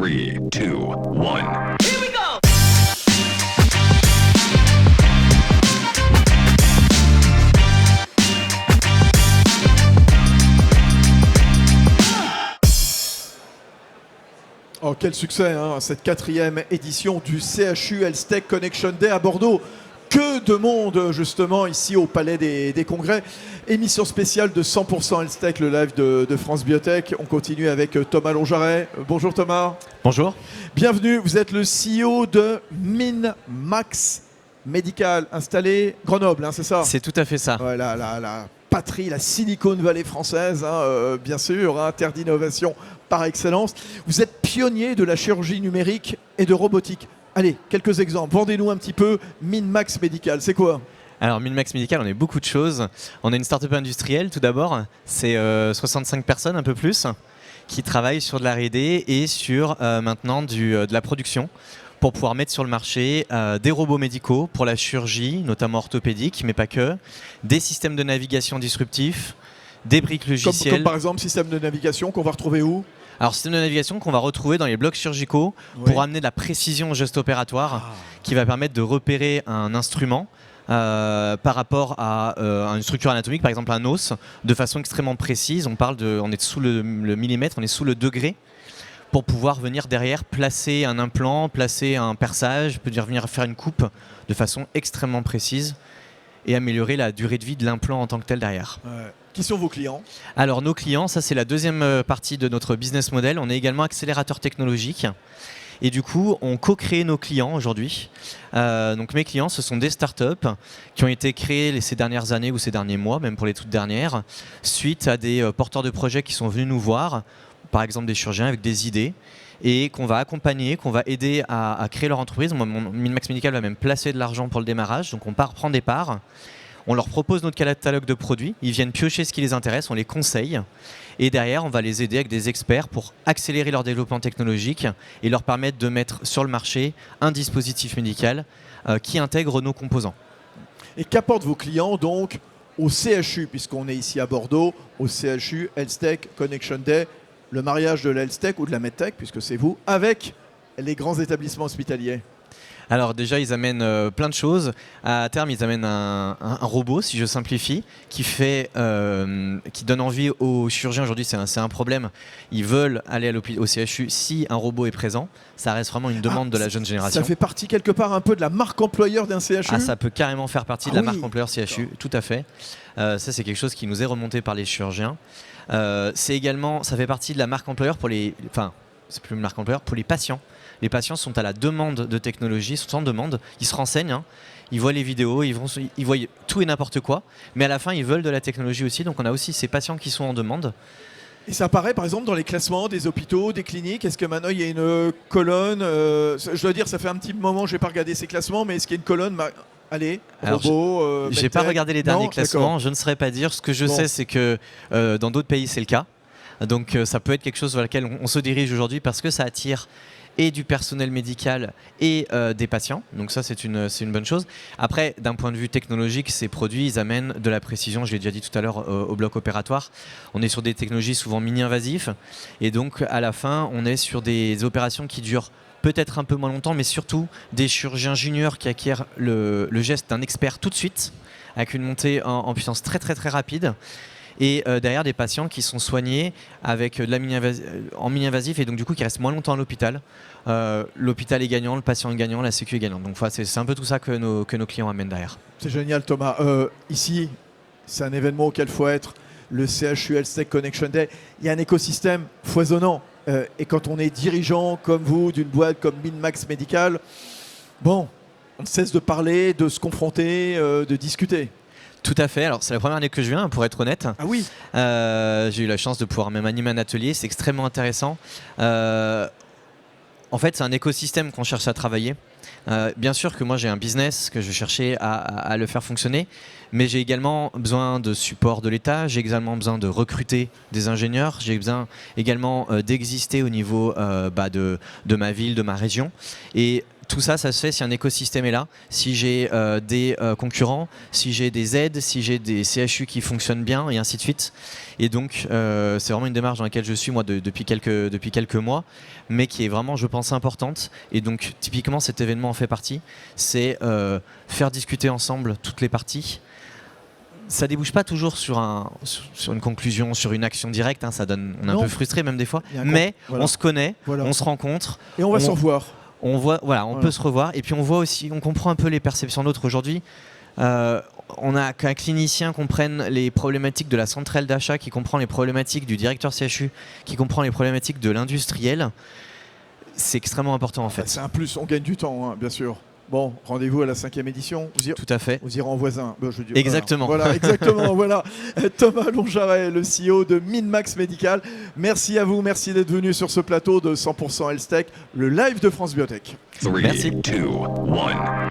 3, 2, 1. Oh, quel succès, hein, cette 4e édition du CHU Health Tech Connection Day à Bordeaux. Que de monde, justement, ici au Palais des Congrès. Émission spéciale de 100% Health Tech, le live de France Biotech. On continue avec Thomas Longearet. Bonjour Thomas. Bonjour. Bienvenue, vous êtes le CEO de MinMax Medical, installé Grenoble, hein, c'est ça? C'est tout à fait ça. Ouais, la patrie, la Silicon Valley française, hein, bien sûr, hein, terre d'innovation par excellence. Vous êtes pionnier de la chirurgie numérique et de robotique. Allez, quelques exemples. Vendez-nous un petit peu MinMax Medical. C'est quoi? Alors, MinMax Medical, on est beaucoup de choses. On est une start-up industrielle, tout d'abord. C'est 65 personnes, un peu plus, qui travaillent sur de la R&D et sur maintenant de la production pour pouvoir mettre sur le marché des robots médicaux pour la chirurgie, notamment orthopédique, mais pas que, des systèmes de navigation disruptifs, des briques logicielles. Comme par exemple, système de navigation qu'on va retrouver où? Alors, système de navigation qu'on va retrouver dans les blocs chirurgicaux pour amener de la précision au geste opératoire qui va permettre de repérer un instrument par rapport à une structure anatomique, par exemple un os, de façon extrêmement précise. On est sous le millimètre, on est sous le degré pour pouvoir venir derrière placer un implant, placer un perçage, venir faire une coupe de façon extrêmement précise et améliorer la durée de vie de l'implant en tant que tel derrière. Qui sont vos clients? Alors nos clients, ça c'est la deuxième partie de notre business model. On est également accélérateur technologique. Et du coup, on co-crée nos clients aujourd'hui. Donc mes clients, ce sont des startups qui ont été créées ces dernières années ou ces derniers mois, même pour les toutes dernières, suite à des porteurs de projets qui sont venus nous voir, par exemple des chirurgiens avec des idées, et qu'on va accompagner, qu'on va aider à créer leur entreprise. MinMax Medical va même placer de l'argent pour le démarrage, donc on prend des parts. On leur propose notre catalogue de produits, ils viennent piocher ce qui les intéresse, on les conseille et derrière on va les aider avec des experts pour accélérer leur développement technologique et leur permettre de mettre sur le marché un dispositif médical qui intègre nos composants. Et qu'apportent vos clients donc au CHU, puisqu'on est ici à Bordeaux, au CHU Health Tech Connection Day, le mariage de la Health Tech ou de la MedTech, puisque c'est vous, avec les grands établissements hospitaliers? Alors déjà, ils amènent plein de choses. À terme, ils amènent un robot, si je simplifie, qui donne envie aux chirurgiens. Aujourd'hui, c'est un problème. Ils veulent aller au CHU si un robot est présent. Ça reste vraiment une demande de la jeune génération. Ça fait partie quelque part un peu de la marque employeur d'un CHU? Ça peut carrément faire partie de la marque employeur CHU, tout à fait. Ça, c'est quelque chose qui nous est remonté par les chirurgiens. Ça fait partie de la marque employeur pour c'est plus une marque employeur, pour les patients. Les patients sont à la demande de technologie, sont en demande, ils se renseignent, ils voient les vidéos, ils voient tout et n'importe quoi, mais à la fin ils veulent de la technologie aussi, donc on a aussi ces patients qui sont en demande. Et ça apparaît par exemple dans les classements des hôpitaux, des cliniques? Est-ce que maintenant il y a une colonne je dois dire, ça fait un petit moment que je n'ai pas regardé ces classements, mais est-ce qu'il y a une colonne robot, j'ai pas regardé les derniers classements, je ne saurais pas dire. Ce que je sais, c'est que dans d'autres pays c'est le cas, donc ça peut être quelque chose vers lequel on se dirige aujourd'hui parce que ça attire et du personnel médical et des patients. Donc ça, c'est une bonne chose. Après, d'un point de vue technologique, ces produits, ils amènent de la précision, je l'ai déjà dit tout à l'heure, au bloc opératoire. On est sur des technologies souvent mini-invasives. Et donc, à la fin, on est sur des opérations qui durent peut-être un peu moins longtemps, mais surtout des chirurgiens juniors qui acquièrent le geste d'un expert tout de suite, avec une montée en puissance très très très rapide. Et derrière des patients qui sont soignés avec de la mini-invasif et donc du coup qui restent moins longtemps à l'hôpital. L'hôpital est gagnant, le patient est gagnant, la sécu est gagnante. Donc c'est un peu tout ça que nos clients amènent derrière. C'est génial Thomas. Ici, c'est un événement auquel il faut être, le CHU Health Tech Connection Day. Il y a un écosystème foisonnant. Et quand on est dirigeant comme vous d'une boîte comme MinMax Medical, on ne cesse de parler, de se confronter, de discuter. Tout à fait. Alors, c'est la première année que je viens, pour être honnête. Ah oui. J'ai eu la chance de pouvoir même animer un atelier. C'est extrêmement intéressant. En fait, c'est un écosystème qu'on cherche à travailler. Bien sûr que moi, j'ai un business que je cherchais à le faire fonctionner. Mais j'ai également besoin de support de l'État. J'ai également besoin de recruter des ingénieurs. J'ai besoin également d'exister au niveau de ma ville, de ma région. Et tout ça, ça se fait si un écosystème est là, si j'ai des concurrents, si j'ai des aides, si j'ai des CHU qui fonctionnent bien, et ainsi de suite. Et donc, c'est vraiment une démarche dans laquelle je suis, moi, depuis quelques mois, mais qui est vraiment, je pense, importante. Et donc, typiquement, cet événement en fait partie. C'est faire discuter ensemble toutes les parties. Ça débouche pas toujours sur une conclusion, sur une action directe. Hein, on est un peu frustré même des fois. Mais on se connaît, on se rencontre. Et on va se revoir. On peut se revoir. Et puis on voit aussi, on comprend un peu les perceptions de l'autre. Aujourd'hui, on a qu'un clinicien comprenne les problématiques de la centrale d'achat, qui comprend les problématiques du directeur CHU, qui comprend les problématiques de l'industriel. C'est extrêmement important en fait. C'est un plus, on gagne du temps, hein, bien sûr. Bon, rendez-vous à la 5e édition. Tout à fait. Vous irez en voisin. Je dis, exactement. Voilà, exactement. Voilà. Thomas Longearet, le CEO de Min-Max Medical. Merci à vous, merci d'être venu sur ce plateau de 100% Health Tech, le live de France Biotech. 3, 2, 1.